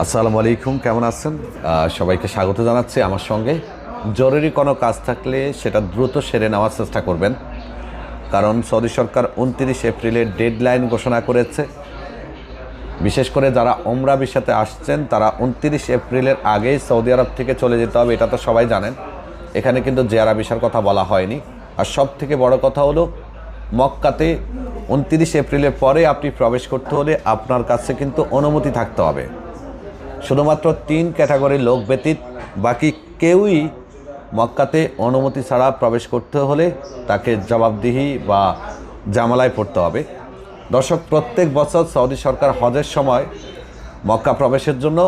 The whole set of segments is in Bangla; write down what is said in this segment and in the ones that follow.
আসসালামু আলাইকুম, কেমন আছেন? সবাইকে স্বাগত জানাচ্ছি। আমার সঙ্গে জরুরি কোনো কাজ থাকলে সেটা দ্রুত সেরে নেওয়ার চেষ্টা করবেন, কারণ সৌদি সরকার 29 এপ্রিলের ডেডলাইন ঘোষণা করেছে। বিশেষ করে যারা ওমরা ভিসাতে আসছেন তারা 29 এপ্রিলের আগেই সৌদি আরব থেকে চলে যেতে হবে, এটা তো সবাই জানেন। এখানে কিন্তু জিয়ারা ভিসার কথা বলা হয়নি। আর সব থেকে বড় কথা হলো, মক্কাতে 29 এপ্রিলের পরে আপনি প্রবেশ করতে হলে আপনার কাছে কিন্তু অনুমতি থাকতে হবে। শুধুমাত্র 3 ক্যাটাগরির লোক ব্যতীত বাকি কেউই মক্কাতে অনুমতি ছাড়া প্রবেশ করতে হলে তাকে জবাবদিহি বা জামালায় পড়তে হবে। দর্শক, প্রত্যেক বছর সৌদি সরকার হজের সময় মক্কা প্রবেশের জন্য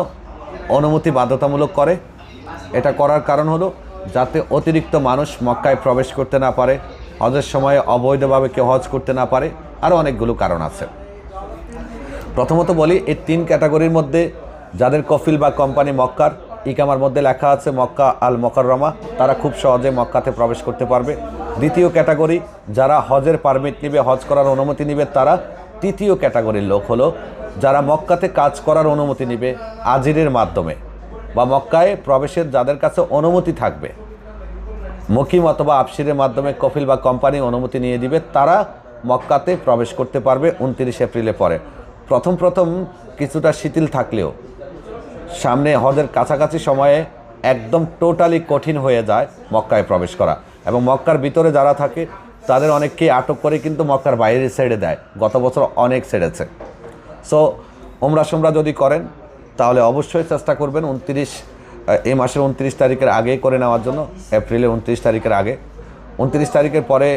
অনুমতি বাধ্যতামূলক করে। এটা করার কারণ হলো যাতে অতিরিক্ত মানুষ মক্কায় প্রবেশ করতে না পারে, হজের সময় অবৈধভাবে কেউ হজ করতে না পারে। আরও অনেকগুলো কারণ আছে। প্রথমত বলি, এই 3 ক্যাটাগরির মধ্যে যাদের কফিল বা কোম্পানি মক্কার ইকামার মধ্যে লেখা আছে মক্কা আল মোকাররমা, তারা খুব সহজে মক্কাতে প্রবেশ করতে পারবে। দ্বিতীয় ক্যাটাগরি যারা হজের পারমিট নেবে, হজ করার অনুমতি নেবে, তারা তৃতীয় ক্যাটাগরির লোক হলো যারা মক্কাতে কাজ করার অনুমতি নেবে আজিরের মাধ্যমে, বা মক্কায় প্রবেশের যাদের কাছে অনুমতি থাকবে মকিম অথবা আফসিরের মাধ্যমে কফিল বা কোম্পানি অনুমতি নিয়ে দিবে, তারা মক্কাতে প্রবেশ করতে পারবে 29 এপ্রিলের পরে। প্রথম কিছুটা শিথিল থাকলেও সামনে হজের কাছাকাছি সময়ে একদম টোটালি কঠিন হয়ে যায় মক্কায় প্রবেশ করা। এবং মক্কার ভিতরে যারা থাকে তাদের অনেককেই আটক করে কিন্তু মক্কার বাইরে ছেড়ে দেয়। গত বছর অনেক ছেড়েছে। সো ওমরা সোমরা যদি করেন তাহলে অবশ্যই চেষ্টা করবেন এই মাসের 29 তারিখের আগে করে নেওয়ার জন্য, এপ্রিলের 29 তারিখের আগে। 29 তারিখের পরে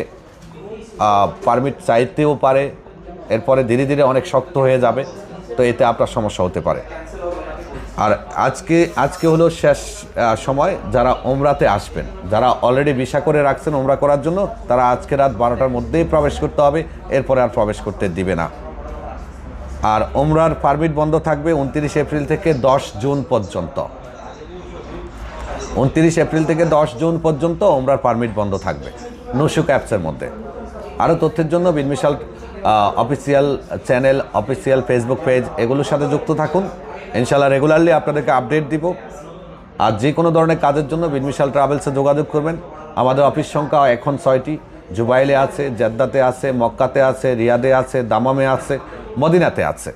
পারমিট চাইতেও পারে, এরপরে ধীরে ধীরে অনেক শক্ত হয়ে যাবে, তো এতে আপনার সমস্যা হতে পারে। আর আজকে হলো শেষ সময় যারা ওমরাতে আসবেন, যারা অলরেডি ভিসা করে রাখছেন ওমরা করার জন্য, তারা আজকে রাত 12টার মধ্যেই প্রবেশ করতে হবে, এরপরে আর প্রবেশ করতে দিবে না। আর ওমরার পারমিট বন্ধ থাকবে 29 এপ্রিল থেকে 10 জুন পর্যন্ত। 29 এপ্রিল থেকে 10 জুন পর্যন্ত ওমরার পারমিট বন্ধ থাকবে নুসুক অ্যাপসের মধ্যে। আরও তথ্যের জন্য বিনমিশাল official channel, official Facebook page, এগুলোর সাথে যুক্ত থাকুন। ইনশাআল্লাহ রেগুলারলি আপনাদেরকে আপডেট দিব। আর যে কোনো ধরনের কাজের জন্য বিনমিশাল ট্রাভেলসে যোগাযোগ করবেন। আমাদের অফিস সংখ্যা এখন 6টি। জুবাইলে আছে, জেদ্দাতে আছে, মক্কাতে আছে, রিয়াদে আছে, দামামে আছে, মদিনাতে আছে।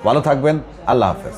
ভালো থাকবেন। আল্লাহ হাফেজ।